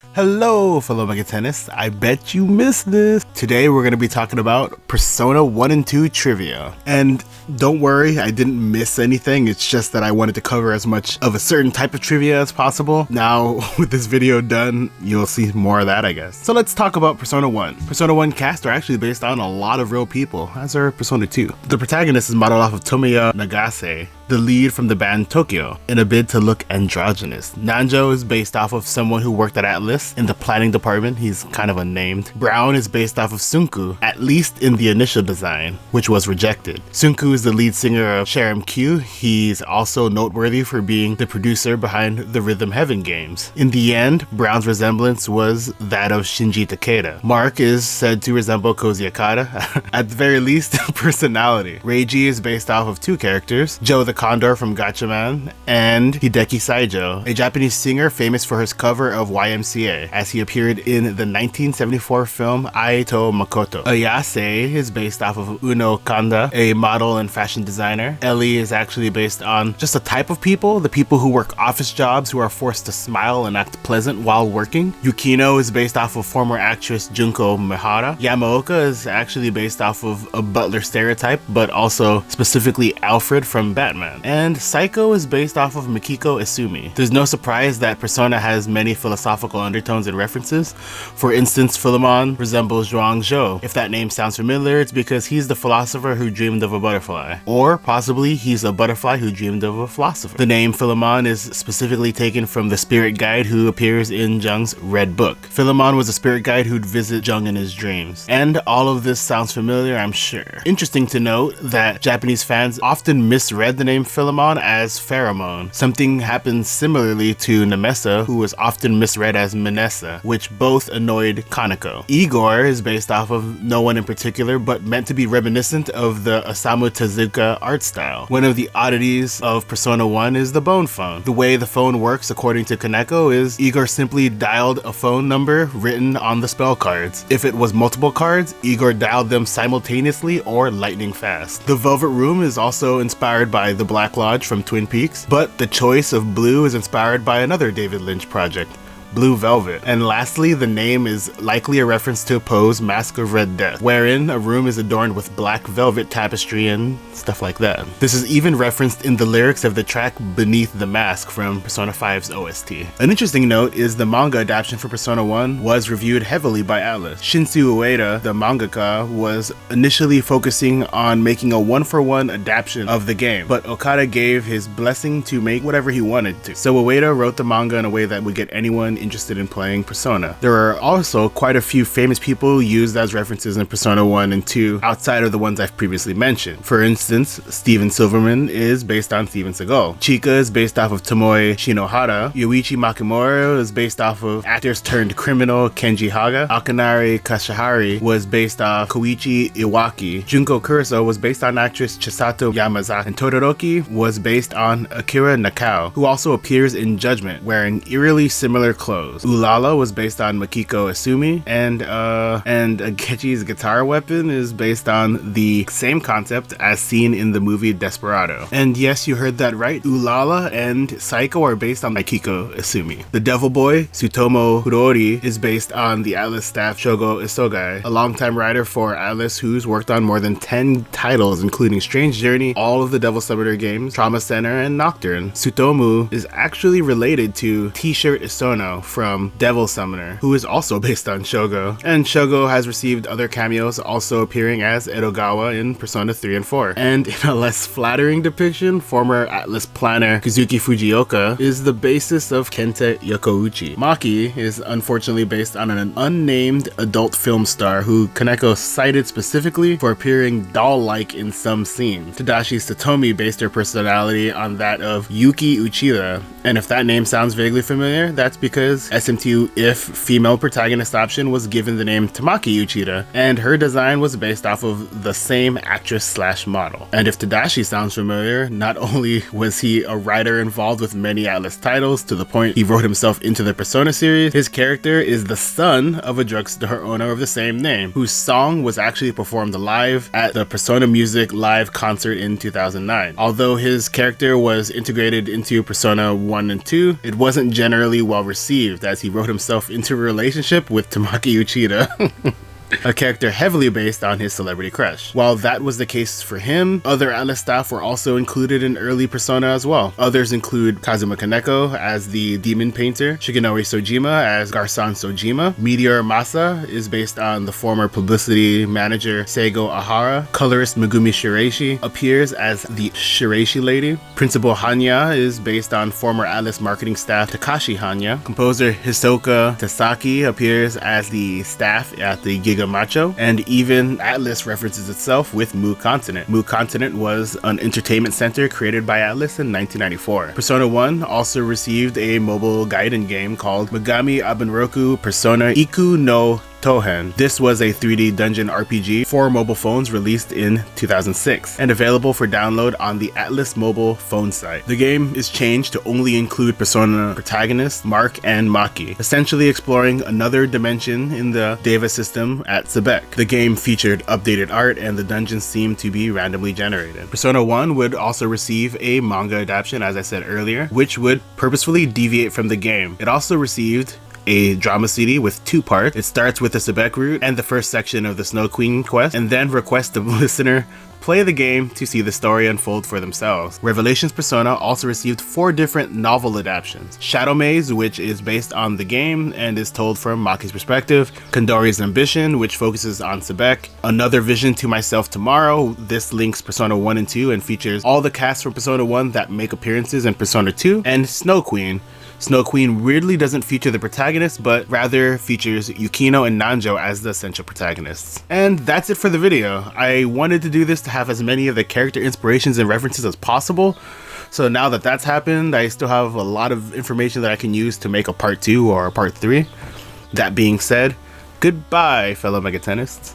Hello, fellow Megatenists. I bet you missed this. Today we're going to be talking about Persona 1 and 2 trivia. And don't worry, I didn't miss anything. It's just that I wanted to cover as much of a certain type of trivia as possible. Now, with this video done, you'll see more of that, I guess. So let's talk about Persona 1. Persona 1 cast are actually based on a lot of real people, as are Persona 2. The protagonist is modeled off of Tomoya Nagase, the lead from the band Tokyo, in a bid to look androgynous. Nanjo is based off of someone who worked at Atlas in the planning department. He's kind of unnamed. Brown is based off of Sunku, at least in the initial design, which was rejected. Sunku is the lead singer of Sharam Q. He's also noteworthy for being the producer behind the Rhythm Heaven games. In the end, Brown's resemblance was that of Shinji Takeda. Mark is said to resemble Koji Okada, at the very least, personality. Reiji is based off of two characters, Joe the Condor from Gatchaman and Hideki Saijo, a Japanese singer famous for his cover of YMCA, as he appeared in the 1974 film Aito Makoto. Ayase is based off of Uno Kanda, a model and fashion designer. Ellie is actually based on just a type of people, the people who work office jobs who are forced to smile and act pleasant while working. Yukino is based off of former actress Junko Mihara. Yamaoka is actually based off of a butler stereotype, but also specifically Alfred from Batman. And Psycho is based off of Mikiko Isumi. There's no surprise that Persona has many philosophical undertones and references. For instance, Philemon resembles Zhuang Zhou. If that name sounds familiar, it's because he's the philosopher who dreamed of a butterfly. Or possibly he's a butterfly who dreamed of a philosopher. The name Philemon is specifically taken from the spirit guide who appears in Jung's Red Book. Philemon was a spirit guide who'd visit Jung in his dreams. And all of this sounds familiar, I'm sure. Interesting to note that Japanese fans often misread the name Philemon as Pheromone. Something happens similarly to Nemessa, who was often misread as Manessa, which both annoyed Kaneko. Igor is based off of no one in particular, but meant to be reminiscent of the Osamu Tezuka art style. One of the oddities of Persona 1 is the bone phone. The way the phone works, according to Kaneko, is Igor simply dialed a phone number written on the spell cards. If it was multiple cards, Igor dialed them simultaneously or lightning fast. The Velvet Room is also inspired by the Black Lodge from Twin Peaks, but the choice of blue is inspired by another David Lynch project, Blue Velvet. And lastly, the name is likely a reference to Poe's Mask of Red Death, wherein a room is adorned with black velvet tapestry and stuff like that. This is even referenced in the lyrics of the track Beneath the Mask from Persona 5's OST. An interesting note is the manga adaptation for Persona 1 was reviewed heavily by Atlas. Shinsu Ueda, the mangaka, was initially focusing on making a one-for-one adaptation of the game, but Okada gave his blessing to make whatever he wanted to. So Ueda wrote the manga in a way that would get anyone interested in playing Persona. There are also quite a few famous people used as references in Persona 1 and 2 outside of the ones I've previously mentioned. For instance, Steven Silverman is based on Steven Seagal. Chika is based off of Tomoe Shinohara. Yoichi Makimura is based off of actors turned criminal Kenji Haga. Akanari Kashihari was based off Koichi Iwaki. Junko Kuroso was based on actress Chisato Yamazaki. And Todoroki was based on Akira Nakao, who also appears in Judgment, wearing eerily similar clothes. Ulala was based on Makiko Asumi, and Akechi's guitar weapon is based on the same concept as seen in the movie Desperado. And yes, you heard that right, Ulala and Psycho are based on Makiko Asumi. The Devil Boy, Tsutomu Hirori, is based on the Atlas staff Shogo Isogai, a longtime writer for Atlas who's worked on more than 10 titles, including Strange Journey, all of the Devil Summoner games, Trauma Center, and Nocturne. Tsutomu is actually related to T-Shirt Isono from Devil Summoner, who is also based on Shogo. And Shogo has received other cameos, also appearing as Edogawa in Persona 3 and 4. And in a less flattering depiction, former Atlas planner Kazuki Fujioka is the basis of Kenta Yokouchi. Maki is unfortunately based on an unnamed adult film star who Kaneko cited specifically for appearing doll-like in some scenes. Tadashi Satomi based her personality on that of Yuki Uchida, and if that name sounds vaguely familiar, that's because SMT if female protagonist option was given the name Tamaki Uchida, and her design was based off of the same actress slash model. And if Tadashi sounds familiar, not only was he a writer involved with many Atlas titles to the point he wrote himself into the Persona series, his character is the son of a drugstore owner of the same name, whose song was actually performed live at the Persona Music live concert in 2009. Although his character was integrated into Persona 1 and 2, it wasn't generally well received relieved as he wrote himself into a relationship with Tamaki Uchida. A character heavily based on his celebrity crush. While that was the case for him, other Atlas staff were also included in early Persona as well. Others include Kazuma Kaneko as the demon painter, Shigenori Sojima as Garson Sojima, Meteor Masa is based on the former publicity manager Seigo Ahara, colorist Megumi Shiraishi appears as the Shiraishi lady, Principal Hanya is based on former Atlas marketing staff Takashi Hanya, composer Hisoka Tasaki appears as the staff at the Giga Macho, and even Atlas references itself with Mu Continent. Mu Continent was an entertainment center created by Atlas in 1994. Persona 1 also received a mobile Gaiden game called Megami Abenroku Persona Iku no Tohen. This was a 3D dungeon RPG for mobile phones released in 2006 and available for download on the Atlas mobile phone site. The game is changed to only include Persona protagonists Mark and Maki, essentially exploring another dimension in the Deva system at Sebek. The game featured updated art and the dungeons seemed to be randomly generated. Persona 1 would also receive a manga adaptation, as I said earlier, which would purposefully deviate from the game. It also received a drama CD with 2 parts. It starts with the Sebek route and the first section of the Snow Queen quest, and then requests the listener play the game to see the story unfold for themselves. Revelations Persona also received 4 different novel adaptations. Shadow Maze, which is based on the game and is told from Maki's perspective. Kandori's Ambition, which focuses on Sebek. Another Vision to Myself Tomorrow. This links Persona 1 and 2 and features all the cast from Persona 1 that make appearances in Persona 2. And Snow Queen. Snow Queen weirdly doesn't feature the protagonist, but rather features Yukino and Nanjo as the essential protagonists. And that's it for the video. I wanted to do this to have as many of the character inspirations and references as possible. So now that that's happened, I still have a lot of information that I can use to make a part 2 or a part 3. That being said, goodbye, fellow Megatenists.